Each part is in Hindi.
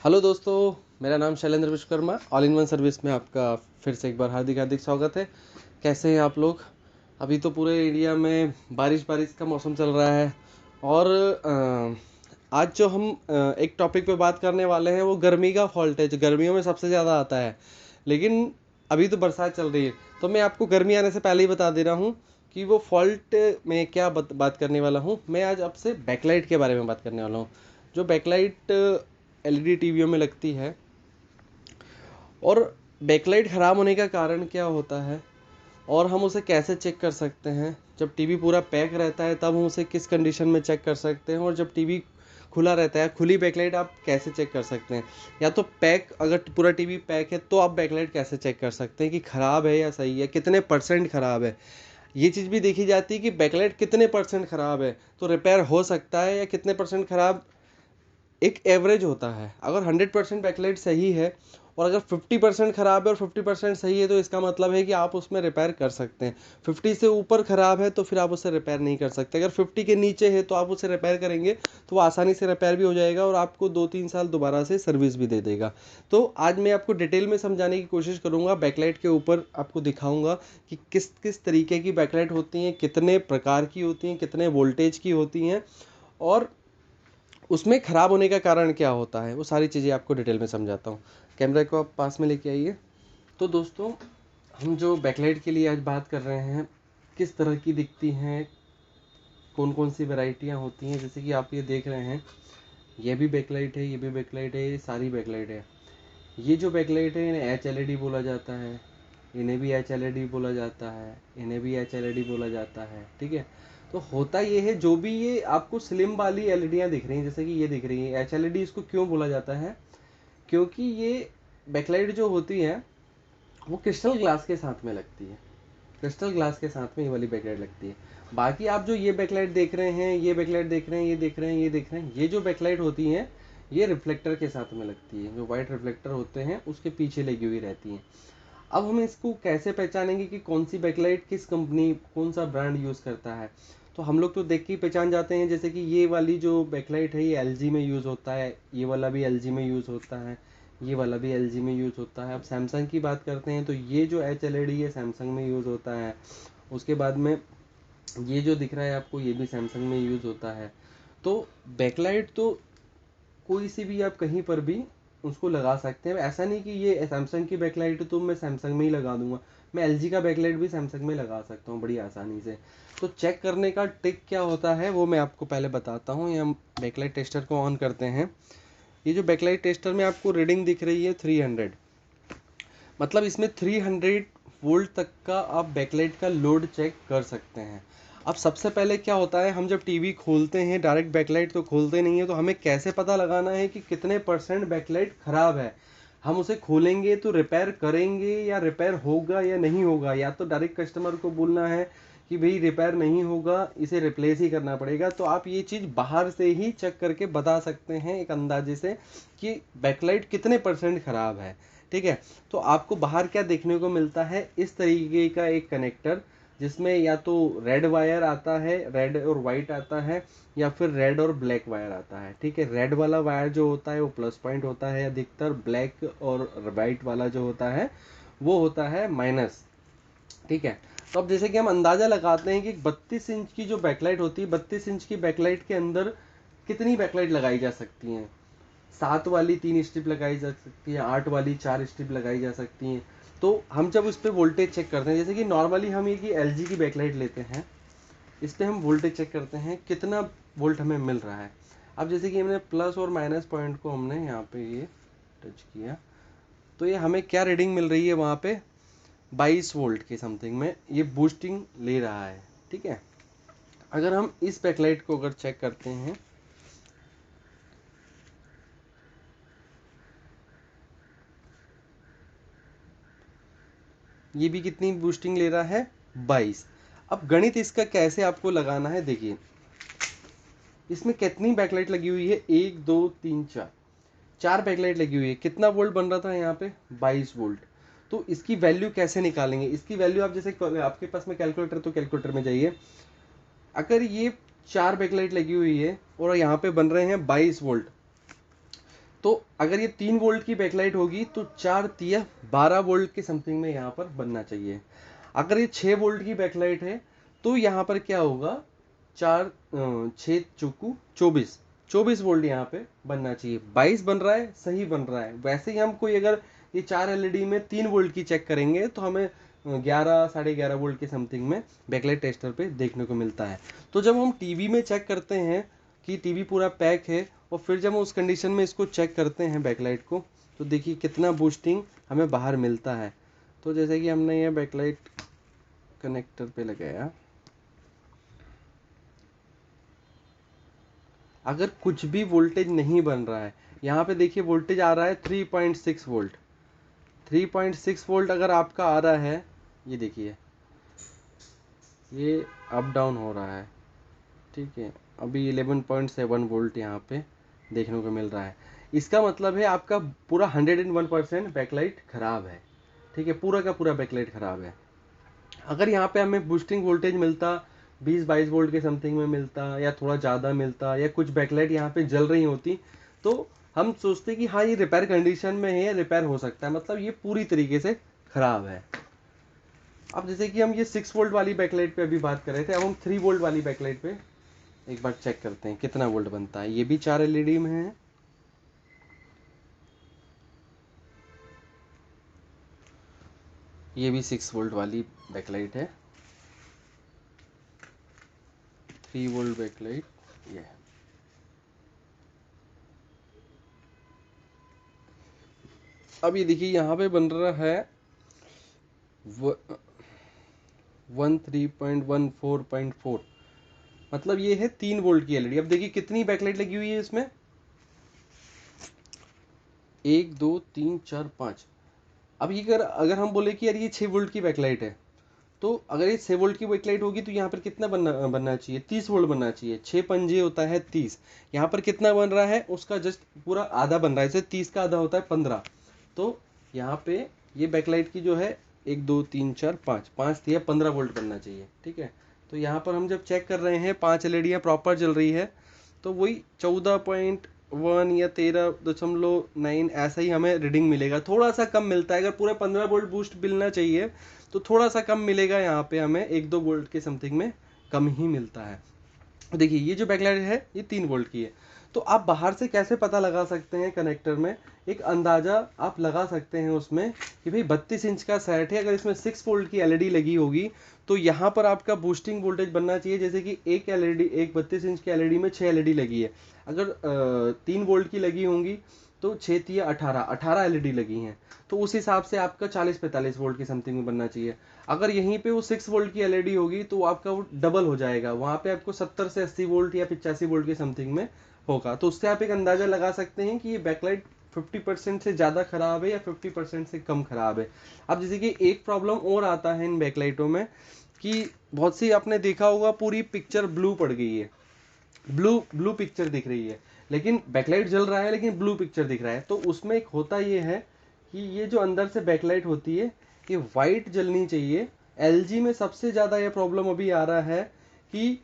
हेलो दोस्तों, मेरा नाम Shailendra Vishwakarma. All in one service में आपका फिर से एक बार हार्दिक हार्दिक स्वागत है। कैसे हैं आप लोग? अभी तो पूरे इंडिया में बारिश बारिश का मौसम चल रहा है। और आज जो हम एक टॉपिक पे बात करने वाले हैं वो गर्मी का फॉल्ट है, जो गर्मियों में सबसे ज़्यादा आता है। लेकिन अभी तो बरसात चल रही है, तो मैं आपको गर्मी आने से पहले ही बता दे रहा हूँ कि वो फॉल्ट में क्या बात करने वाला हूँ। मैं आज आपसे बैकलाइट के बारे में बात करने वाला हूँ। जो बैकलाइट एलईडी टीवियों में लगती है, और बैकलाइट ख़राब होने का कारण क्या होता है और हम उसे कैसे चेक कर सकते हैं। जब टीवी पूरा पैक रहता है तब हम उसे किस कंडीशन में चेक कर सकते हैं, और जब टीवी खुला रहता है, खुली बैकलाइट आप कैसे चेक कर सकते हैं। या तो पैक, अगर पूरा टीवी पैक है तो आप बैकलाइट कैसे चेक कर सकते हैं कि ख़राब है या सही है, कितने परसेंट ख़राब है। ये चीज़ भी देखी जाती है कि बैकलाइट कितने परसेंट ख़राब है तो रिपेयर हो सकता है, या कितने परसेंट ख़राब एक एवरेज होता है। अगर 100% बैकलाइट सही है और अगर 50% ख़राब है और 50% सही है, तो इसका मतलब है कि आप उसमें रिपेयर कर सकते हैं। 50 से ऊपर ख़राब है तो फिर आप उसे रिपेयर नहीं कर सकते। अगर 50 के नीचे है तो आप उसे रिपेयर करेंगे तो वो आसानी से रिपेयर भी हो जाएगा और आपको 2-3 साल दोबारा से सर्विस भी दे देगा। तो आज मैं आपको डिटेल में समझाने की कोशिश करूँगा। बैकलाइट के ऊपर आपको दिखाऊँगा कि किस किस तरीके की बैकलाइट होती हैं, कितने प्रकार की होती हैं, कितने वोल्टेज की होती हैं, और उसमें ख़राब होने का कारण क्या होता है। वो सारी चीज़ें आपको डिटेल में समझाता हूँ। कैमरा को आप पास में लेके आइए। तो दोस्तों, हम जो बैकलाइट के लिए आज बात कर रहे हैं, किस तरह की दिखती हैं, कौन कौन सी वैरायटियाँ होती हैं। जैसे कि आप ये देख रहे हैं, ये भी बैकलाइट है, ये भी बैकलाइट है, ये सारी बैकलाइट है। ये जो बैकलाइट है इन्हें एच एल ई डी बोला जाता है, इन्हें भी एच एल ई डी बोला जाता है, इन्हें भी एच एल ई डी बोला जाता है। ठीक है। तो होता ये है, जो भी ये आपको स्लिम वाली एलईडियाँ दिख रही हैं, जैसे कि ये दिख रही है एच एल ई डी, इसको क्यों बोला जाता है? क्योंकि ये बैकलाइट जो होती है वो क्रिस्टल ग्लास के साथ में लगती है। क्रिस्टल ग्लास के साथ में ये वाली बैकलाइट लगती है। बाकी आप जो ये बैकलाइट देख रहे हैं, ये बैकलाइट देख रहे हैं, ये देख रहे हैं, ये देख रहे हैं, ये जो बैकलाइट होती हैं ये रिफ्लेक्टर के साथ में लगती है। जो वाइट रिफ्लेक्टर होते हैं उसके पीछे लगी हुई रहती हैं। अब हम इसको कैसे पहचानेंगे कि कौन सी बैकलाइट किस कंपनी, कौन सा ब्रांड यूज़ करता है? तो हम लोग तो देख के ही पहचान जाते हैं। जैसे कि ये वाली जो बैकलाइट है ये एलजी में यूज़ होता है, ये वाला भी एलजी में यूज़ होता है, ये वाला भी एलजी में यूज़ होता है। अब सैमसंग की बात करते हैं तो ये जो एच एल ई डी है सैमसंग में यूज़ होता है। उसके बाद में ये जो दिख रहा है आपको, ये भी सैमसंग में यूज़ होता है। तो बैकलाइट तो कोई सी भी आप कहीं पर भी उसको लगा सकते हैं। ऐसा नहीं कि ये सैमसंग की बैकलाइट है तो मैं सैमसंग में ही लगा दूंगा। मैं एलजी का बैकलाइट भी सैमसंग में लगा सकता हूँ बड़ी आसानी से। तो चेक करने का ट्रिक क्या होता है वो मैं आपको पहले बताता हूँ। ये हम बैकलाइट टेस्टर को ऑन करते हैं। ये जो बैकलाइट टेस्टर में आपको रीडिंग दिख रही है 300, मतलब इसमें 300 वोल्ट तक का आप बैकलाइट का लोड चेक कर सकते हैं। अब सबसे पहले क्या होता है, हम जब टीवी खोलते हैं डायरेक्ट बैकलाइट तो खोलते नहीं है, तो हमें कैसे पता लगाना है कि कितने परसेंट बैकलाइट ख़राब है। हम उसे खोलेंगे तो रिपेयर करेंगे या रिपेयर होगा या नहीं होगा, या तो डायरेक्ट कस्टमर को बोलना है कि भाई रिपेयर नहीं होगा, इसे रिप्लेस ही करना पड़ेगा। तो आप ये चीज़ बाहर से ही चेक करके बता सकते हैं एक अंदाजे से कि बैकलाइट कितने परसेंट ख़राब है। ठीक है। तो आपको बाहर क्या देखने को मिलता है, इस तरीके का एक कनेक्टर, जिसमें या तो रेड वायर आता है, रेड और वाइट आता है, या फिर रेड और ब्लैक वायर आता है। ठीक है। रेड वाला वायर जो होता है वो प्लस पॉइंट होता है अधिकतर, ब्लैक और वाइट वाला जो होता है वो होता है माइनस। ठीक है। तो अब जैसे कि हम अंदाजा लगाते हैं कि 32 इंच की जो बैकलाइट होती है, 32 इंच की बैकलाइट के अंदर कितनी बैकलाइट लगाई जा सकती हैं। 7 वाली 3 स्ट्रिप लगाई जा सकती है, 8 वाली 4 स्ट्रिप लगाई जा सकती हैं। तो हम जब उस पर वोल्टेज चेक करते हैं, जैसे कि नॉर्मली हम ये कि एलजी की बैकलाइट लेते हैं, इस पर हम वोल्टेज चेक करते हैं कितना वोल्ट हमें मिल रहा है। अब जैसे कि हमने प्लस और माइनस पॉइंट को हमने यहाँ पे ये टच किया, तो ये हमें क्या रीडिंग मिल रही है वहाँ पे, 22 वोल्ट के समथिंग में ये बूस्टिंग ले रहा है। ठीक है। अगर हम इस बैकलाइट को अगर चेक करते हैं, ये भी कितनी बूस्टिंग ले रहा है, 22। अब गणित इसका कैसे आपको लगाना है, देखिए इसमें कितनी बैकलाइट लगी हुई है, 1 2 3 4, 4 बैकलाइट लगी हुई है। कितना वोल्ट बन रहा था यहाँ पे, 22 वोल्ट। तो इसकी वैल्यू कैसे निकालेंगे, इसकी वैल्यू आप जैसे आपके पास में कैलकुलेटर, तो कैलकुलेटर में जाइए। अगर ये 4 बैकलाइट लगी हुई है और यहाँ पे बन रहे हैं 22 वोल्ट, तो अगर ये 3 वोल्ट की बैकलाइट होगी तो 4 तिया 12 वोल्ट के समथिंग में यहाँ पर बनना चाहिए। अगर ये 6 वोल्ट की बैकलाइट है तो यहाँ पर क्या होगा, 6 चौकू 24, 24 वोल्ट यहाँ पे बनना चाहिए। 22 बन रहा है, सही बन रहा है। वैसे ही हम कोई अगर ये 4 एलईडी में 3 वोल्ट की चेक करेंगे तो हमें 11 11.5 वोल्ट के समथिंग में बैकलाइट टेस्टर पे देखने को मिलता है। तो जब हम टीवी में चेक करते हैं कि टीवी पूरा पैक है और फिर जब हम उस कंडीशन में इसको चेक करते हैं बैकलाइट को, तो देखिए कितना बूस्टिंग हमें बाहर मिलता है। तो जैसे कि हमने ये बैकलाइट कनेक्टर पे लगाया, अगर कुछ भी वोल्टेज नहीं बन रहा है, यहाँ पे देखिए वोल्टेज आ रहा है 3.6 वोल्ट। 3.6 वोल्ट अगर आपका आ रहा है, ये देखिए ये अप डाउन हो रहा है, ठीक है। अभी 11.7 वोल्ट यहाँ पे देखने को मिल रहा है। इसका मतलब है आपका पूरा 101% बैकलाइट खराब है, ठीक है। पूरा का पूरा बैकलाइट खराब है। अगर यहाँ पे हमें बूस्टिंग वोल्टेज मिलता 20-22 वोल्ट के समथिंग में मिलता, या थोड़ा ज़्यादा मिलता, या कुछ बैकलाइट यहाँ पे जल रही होती, तो हम सोचते कि हाँ ये रिपेयर कंडीशन में है, रिपेयर हो सकता है। मतलब ये पूरी तरीके से खराब है। अब जैसे कि हम ये 6 वोल्ट वाली बैकलाइट पे अभी बात कर रहे थे, अब हम 3 वोल्ट वाली बैकलाइट पे एक बार चेक करते हैं कितना वोल्ट बनता है। ये भी 4 एलईडी में है। ये भी 6 वोल्ट वाली बैकलाइट है, 3 वोल्ट बैकलाइट ये है। अब ये देखिए यहाँ पे बन रहा है 13.14.4, मतलब ये है 3 वोल्ट की एलईडी। अब देखिए कितनी बैकलाइट लगी हुई है इसमें, 1 2 3 4 5। अब ये अगर हम बोले कि यार ये 6 वोल्ट की बैकलाइट है, तो अगर ये 6 वोल्ट की बैकलाइट होगी तो यहाँ पर कितना बनना चाहिए, 30 वोल्ट बनना चाहिए। 6 पंजे होता है 30, यहाँ पर कितना बन रहा है, उसका जस्ट पूरा आधा बन रहा है। जैसे 30 का आधा होता है 15। तो यहाँ पे ये बैकलाइट की जो है 1 2 3 4 5, 5 दिया 15 वोल्ट बनना चाहिए, ठीक है। तो यहाँ पर हम जब चेक कर रहे हैं 5 एलईडियाँ प्रॉपर जल रही है, तो वही 14.1 या 13.9 ऐसा ही हमें रीडिंग मिलेगा। थोड़ा सा कम मिलता है, अगर पूरा 15 वोल्ट बूस्ट मिलना चाहिए तो थोड़ा सा कम मिलेगा। यहाँ पे हमें 1-2 वोल्ट के समथिंग में कम ही मिलता है। देखिए ये जो बैकलाइट है ये 3 वोल्ट की है। तो आप बाहर से कैसे पता लगा सकते हैं, कनेक्टर में एक अंदाजा आप लगा सकते हैं उसमें कि भाई 32 इंच का सेट है, अगर इसमें 6 वोल्ट की एलईडी लगी होगी तो यहाँ पर आपका बूस्टिंग वोल्टेज बनना चाहिए। जैसे कि एक एलईडी, एक 32 इंच की एलईडी में 6 एलईडी लगी है, अगर 3 वोल्ट की लगी होंगी तो 6 तिया 18 एलईडी लगी हैं, तो उस हिसाब से आपका 40-45 वोल्ट की समथिंग में बनना चाहिए। अगर यहीं पे वो 6 वोल्ट की एलईडी होगी तो आपका वो डबल हो जाएगा, वहाँ पे आपको 70 से 80 वोल्ट या 85 वोल्ट के समथिंग में होगा। तो उससे आप एक अंदाजा लगा सकते हैं कि ये बैकलाइट 50% से ज़्यादा खराब है या 50% से कम खराब है। अब जैसे कि एक प्रॉब्लम और आता है इन बैकलाइटों में कि बहुत सी आपने देखा होगा पूरी पिक्चर ब्लू पड़ गई है, ब्लू ब्लू पिक्चर दिख रही है, लेकिन बैकलाइट जल रहा है लेकिन ब्लू पिक्चर दिख रहा है। तो उसमें एक होता ये है कि ये जो अंदर से बैकलाइट होती है ये वाइट जलनी चाहिए। एलजी में सबसे ज़्यादा ये प्रॉब्लम अभी आ रहा है कि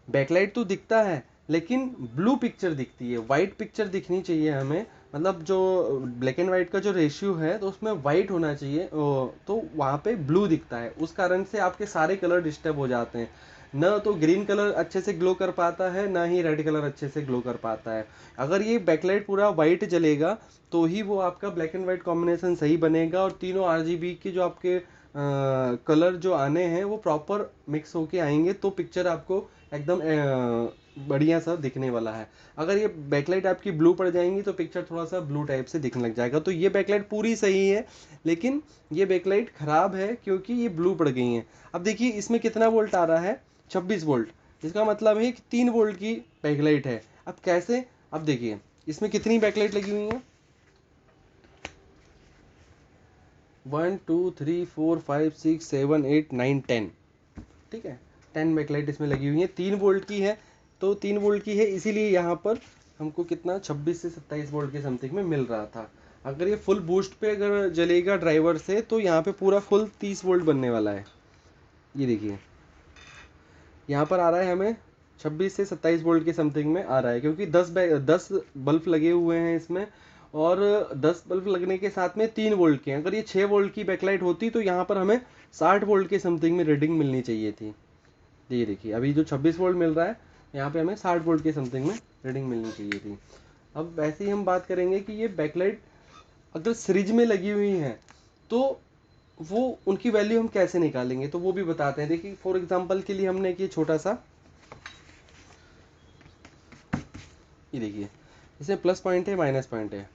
बैकलाइट तो दिखता है लेकिन ब्लू पिक्चर दिखती है, वाइट पिक्चर दिखनी चाहिए हमें। मतलब जो ब्लैक एंड वाइट का जो रेशियो है तो उसमें वाइट होना चाहिए, तो वहाँ पे ब्लू दिखता है। उस कारण से आपके सारे कलर डिस्टर्ब हो जाते हैं, ना तो ग्रीन कलर अच्छे से ग्लो कर पाता है, ना ही रेड कलर अच्छे से ग्लो कर पाता है। अगर ये बैकलाइट पूरा वाइट जलेगा तो ही वो आपका ब्लैक एंड वाइट कॉम्बिनेशन सही बनेगा, और तीनों आरजीबी के जो आपके कलर जो आने हैं वो प्रॉपर मिक्स होके आएंगे, तो पिक्चर आपको एकदम बढ़िया सा दिखने वाला है। अगर ये बैकलाइट आपकी ब्लू पड़ जाएंगी तो पिक्चर थोड़ा सा ब्लू टाइप से दिखने लग जाएगा। तो ये बैकलाइट पूरी सही है लेकिन ये बैकलाइट खराब है क्योंकि ये ब्लू पड़ गई है। अब देखिए इसमें कितना वोल्ट आ रहा है, 26 वोल्ट। इसका मतलब है कि 3 वोल्ट की बैकलाइट है। अब कैसे, अब देखिए इसमें कितनी बैकलाइट लगी हुई है, 1 2 3 4 5 6 7 8 9 10, ठीक है। 10 बैकलाइट इसमें लगी हुई है, 3 वोल्ट की है। तो 3 वोल्ट की है इसीलिए यहाँ पर हमको कितना 26 से 27 वोल्ट के समथिंग में मिल रहा था। अगर ये फुल बूस्ट पे अगर जलेगा ड्राइवर से तो यहाँ पे पूरा फुल 30 वोल्ट बनने वाला है। ये देखिए यहाँ पर आ रहा है हमें 26 से 27 वोल्ट के समथिंग में आ रहा है, क्योंकि 10 बल्ब लगे हुए हैं इसमें, और 10 बल्ब लगने के साथ में 3 वोल्ट के। अगर ये 6 वोल्ट की बैकलाइट होती तो यहाँ पर हमें 60 वोल्ट के समथिंग में रीडिंग मिलनी चाहिए थी। ये देखिए अभी जो 26 वोल्ट मिल रहा है, यहाँ पे हमें 60 वोल्ट के समथिंग में रीडिंग मिलनी चाहिए थी। अब वैसे ही हम बात करेंगे कि ये बैकलाइट अगर सीरीज में लगी हुई है तो वो उनकी वैल्यू हम कैसे निकालेंगे, तो वो भी बताते हैं। देखिए फॉर एग्जांपल के लिए हमने एक ये छोटा सा, ये देखिए इसमें प्लस पॉइंट है माइनस पॉइंट है।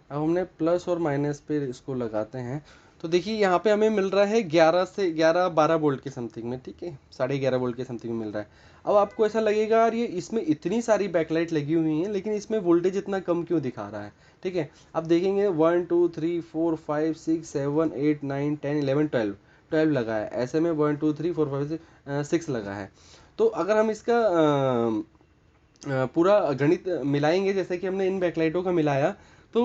अब हमने प्लस और माइनस पे इसको लगाते हैं तो देखिए यहाँ पे हमें मिल रहा है 11 वोल्ट के समथिंग में, ठीक है, 11.5 वोल्ट के समथिंग में मिल रहा है। अब आपको ऐसा लगेगा यार ये इसमें इतनी सारी बैकलाइट लगी हुई हैं लेकिन इसमें वोल्टेज इतना कम क्यों दिखा रहा है, ठीक है। अब देखेंगे 1 2 3 4 5 6 7 8 9 10 11 12 लगा है, ऐसे में 1 2 3 4 5 6 लगा है। तो अगर हम इसका पूरा गणित मिलाएंगे जैसे कि हमने इन बैकलाइटों का मिलाया, तो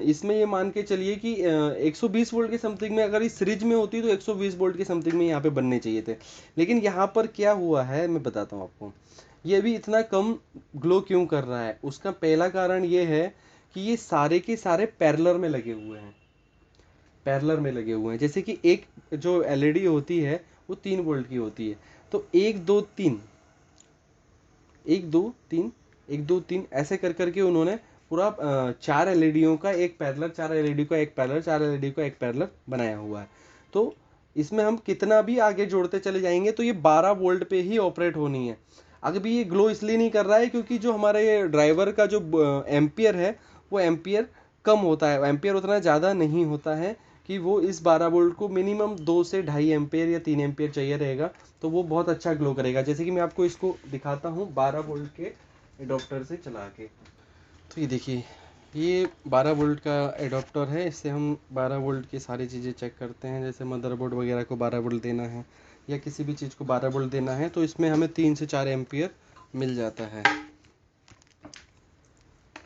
इसमें ये मान के चलिए कि 120 वोल्ट के समथिंग में अगर इस सीरीज में होती तो 120 वोल्ट के समथिंग में यहाँ पे बनने चाहिए थे। लेकिन यहाँ पर क्या हुआ है मैं बताता हूँ आपको, ये अभी इतना कम ग्लो क्यों कर रहा है। उसका पहला कारण ये है कि ये सारे के सारे पैरेलल में लगे हुए हैं, पैरेलल में लगे हुए हैं। जैसे कि एक जो एलईडी होती है वो 3 वोल्ट की होती है, तो 1 2 3 1 2 3 1 2 3 ऐसे कर करके उन्होंने पूरा 4 एलईडीओं का एक पैरेलल, 4 एलईडी का एक पैरेलल, 4 एलईडी का एक पैरेलल बनाया हुआ है। तो इसमें हम कितना भी आगे जोड़ते चले जाएंगे तो ये 12 वोल्ट पे ही ऑपरेट होनी है। अगर भी ये ग्लो इसलिए नहीं कर रहा है क्योंकि जो हमारा ये ड्राइवर का जो एम्पियर है वो एम्पियर कम होता है, एम्पियर उतना ज़्यादा नहीं होता है कि वो इस 12 वोल्ट को मिनिमम 2 से 2.5 एम्पियर या 3 एम्पियर चाहिए रहेगा, तो वो बहुत अच्छा ग्लो करेगा। जैसे कि मैं आपको इसको दिखाता हूँ 12 वोल्ट के एडोप्टर से चला के। तो ये देखिए ये 12 वोल्ट का एडोप्टर है, इससे हम 12 वोल्ट की सारी चीज़ें चेक करते हैं। जैसे मदरबोर्ड वगैरह को 12 वोल्ट देना है या किसी भी चीज़ को 12 वोल्ट देना है तो इसमें हमें 3 से 4 एम्पियर मिल जाता है।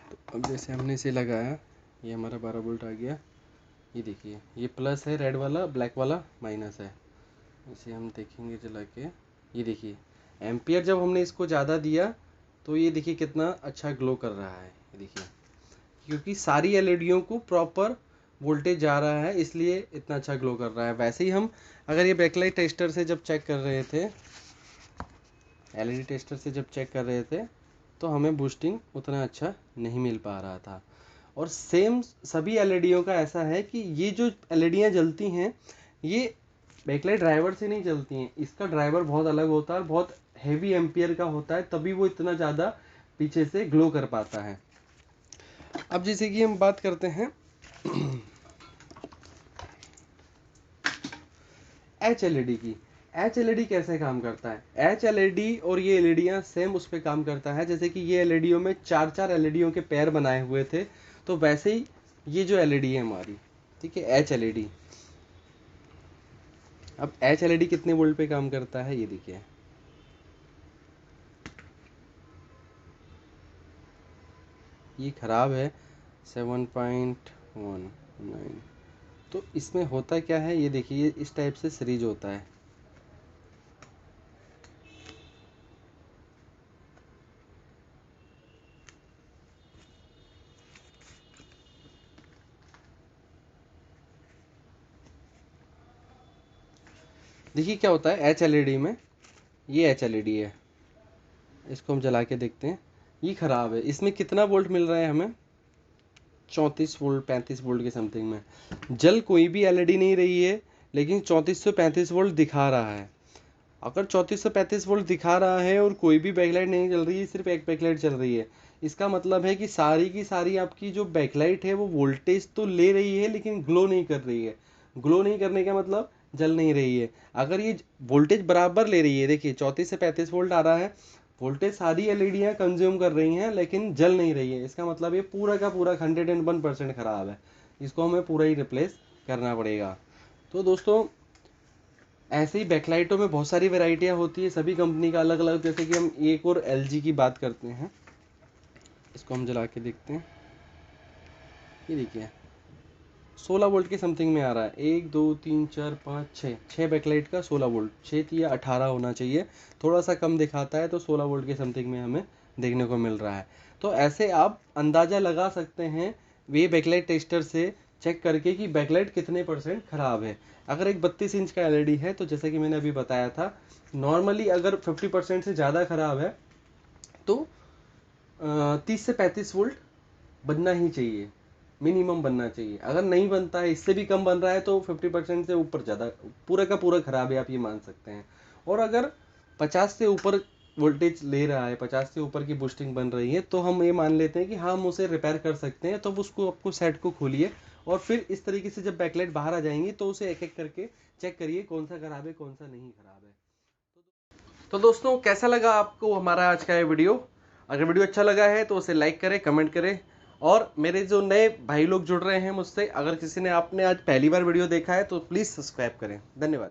तो अब जैसे हमने इसे लगाया, ये हमारा 12 वोल्ट आ गया। ये देखिए ये प्लस है रेड वाला, ब्लैक वाला माइनस है। इसे हम देखेंगे जला के, ये देखिए एम्पियर जब हमने इसको ज़्यादा दिया तो ये देखिए कितना अच्छा ग्लो कर रहा है। ये देखिए क्योंकि सारी एलईडीओं को प्रॉपर वोल्टेज जा रहा है इसलिए इतना अच्छा ग्लो कर रहा है। वैसे ही हम अगर ये बैकलाइट टेस्टर से जब चेक कर रहे थे, एलईडी टेस्टर से जब चेक कर रहे थे तो हमें बूस्टिंग उतना अच्छा नहीं मिल पा रहा था। और सेम सभी एलईडीओं का ऐसा है कि ये जो एलईडियाँ जलती हैं ये बैकलाइट ड्राइवर से नहीं चलती हैं, इसका ड्राइवर बहुत अलग होता है, बहुत हैवी एम्पियर का होता है, तभी वो इतना ज़्यादा पीछे से ग्लो कर पाता है। अब जैसे कि हम बात करते हैं एच एलईडी की। एच एलईडी कैसे काम करता है, एच एलईडी और ये एलईडियाँ सेम उस पर काम करता है। जैसे कि ये एलईडीओं में 4 एलईडीओं के पैर बनाए हुए थे, तो वैसे ही ये जो एलईडी है हमारी, ठीक है, एच एलईडी। अब एच एलईडी कितने वोल्ट पे काम करता है ये देखिए, ये खराब है 7.19। तो इसमें होता क्या है ये देखिए, इस टाइप से सीरीज होता है। देखिए क्या होता है एच एलईडी में, ये एच एलईडी है, इसको हम जला के देखते हैं। ये खराब है, इसमें कितना वोल्ट मिल रहा है हमें, 34 वोल्ट 35 वोल्ट के समथिंग में। जल कोई भी एलईडी नहीं रही है लेकिन 34 से 35 वोल्ट दिखा रहा है। अगर 34 से 35 वोल्ट दिखा रहा है और कोई भी बैकलाइट नहीं चल रही है, सिर्फ एक बैकलाइट चल रही है, इसका मतलब है कि सारी की सारी आपकी जो बैकलाइट है वो वोल्टेज तो ले रही है लेकिन ग्लो नहीं कर रही है। ग्लो नहीं करने का मतलब जल नहीं रही है। अगर ये वोल्टेज बराबर ले रही है, देखिए 34 से 35 वोल्ट आ रहा है, वोल्टेज सारी एलईडियाँ कंज्यूम कर रही हैं लेकिन जल नहीं रही है, इसका मतलब ये पूरा का पूरा 101% खराब है, इसको हमें पूरा ही रिप्लेस करना पड़ेगा। तो दोस्तों ऐसे ही बैकलाइटों में बहुत सारी वेराइटियाँ होती है, सभी कंपनी का अलग अलग। जैसे कि हम एक और एलजी की बात करते हैं, इसको हम जला के देखते हैं। ये देखिए 16 वोल्ट के समथिंग में आ रहा है, 1 2 3 4 5 6 बैकलाइट का 16 वोल्ट, 6 या 18 होना चाहिए, थोड़ा सा कम दिखाता है तो 16 वोल्ट के समथिंग में हमें देखने को मिल रहा है। तो ऐसे आप अंदाज़ा लगा सकते हैं ये बैकलाइट टेस्टर से चेक करके कि बैकलाइट कितने परसेंट खराब है। अगर एक 32 इंच का एलईडी है तो जैसे कि मैंने अभी बताया था, नॉर्मली अगर 50% से ज़्यादा खराब है तो 30 से 35 वोल्ट बनना ही चाहिए, मिनिमम बनना चाहिए। अगर नहीं बनता है, इससे भी कम बन रहा है, तो 50% से ऊपर ज़्यादा पूरा का पूरा खराब है, आप ये मान सकते हैं। और अगर 50 से ऊपर वोल्टेज ले रहा है, 50 से ऊपर की बूस्टिंग बन रही है, तो हम ये मान लेते हैं कि हाँ, हम उसे रिपेयर कर सकते हैं। तो उसको आपको सेट को खोलिए और फिर इस तरीके से जब बैकलाइट बाहर आ जाएंगी तो उसे एक एक करके चेक करिए कौन सा खराब है, कौन सा नहीं खराब है। तो दोस्तों, कैसा लगा आपको हमारा आज का ये वीडियो? अगर वीडियो अच्छा लगा है तो उसे लाइक करें, कमेंट करें। और मेरे जो नए भाई लोग जुड़ रहे हैं मुझसे, अगर किसी ने आपने आज पहली बार वीडियो देखा है तो प्लीज़ सब्सक्राइब करें। धन्यवाद।